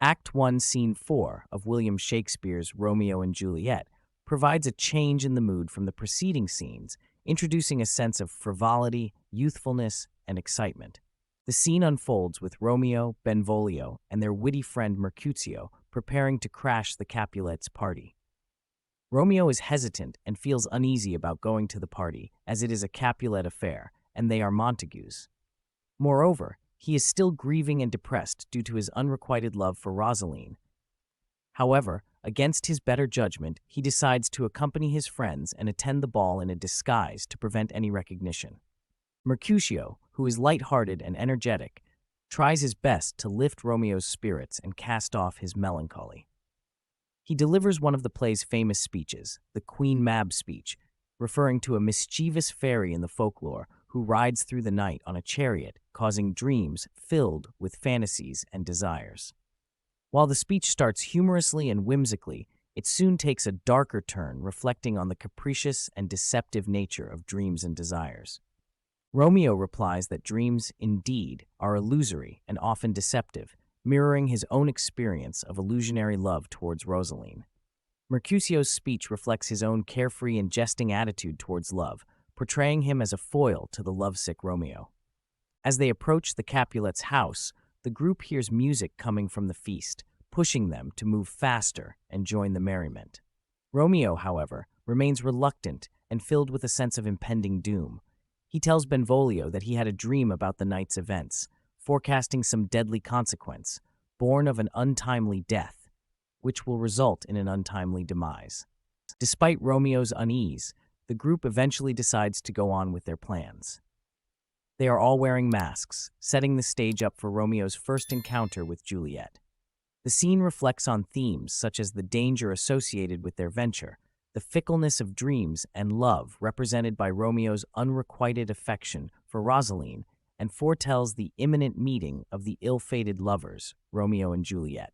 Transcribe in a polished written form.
Act 1, Scene 4 of William Shakespeare's Romeo and Juliet provides a change in the mood from the preceding scenes, introducing a sense of frivolity, youthfulness, and excitement. The scene unfolds with Romeo, Benvolio, and their witty friend Mercutio preparing to crash the Capulets' party. Romeo is hesitant and feels uneasy about going to the party, as it is a Capulet affair, and they are Montagues. Moreover, he is still grieving and depressed due to his unrequited love for Rosaline. However, against his better judgment, he decides to accompany his friends and attend the ball in a disguise to prevent any recognition. Mercutio, who is light-hearted and energetic, tries his best to lift Romeo's spirits and cast off his melancholy. He delivers one of the play's famous speeches, the Queen Mab speech, referring to a mischievous fairy in the folklore who rides through the night on a chariot, causing dreams filled with fantasies and desires. While the speech starts humorously and whimsically, it soon takes a darker turn, reflecting on the capricious and deceptive nature of dreams and desires. Romeo replies that dreams, indeed, are illusory and often deceptive, mirroring his own experience of illusionary love towards Rosaline. Mercutio's speech reflects his own carefree and jesting attitude towards love, portraying him as a foil to the lovesick Romeo. As they approach the Capulets' house, the group hears music coming from the feast, pushing them to move faster and join the merriment. Romeo, however, remains reluctant and filled with a sense of impending doom. He tells Benvolio that he had a dream about the night's events, forecasting some deadly consequence, born of an untimely death, which will result in an untimely demise. Despite Romeo's unease, the group eventually decides to go on with their plans. They are all wearing masks, setting the stage up for Romeo's first encounter with Juliet. The scene reflects on themes such as the danger associated with their venture, the fickleness of dreams and love represented by Romeo's unrequited affection for Rosaline, and foretells the imminent meeting of the ill-fated lovers, Romeo and Juliet.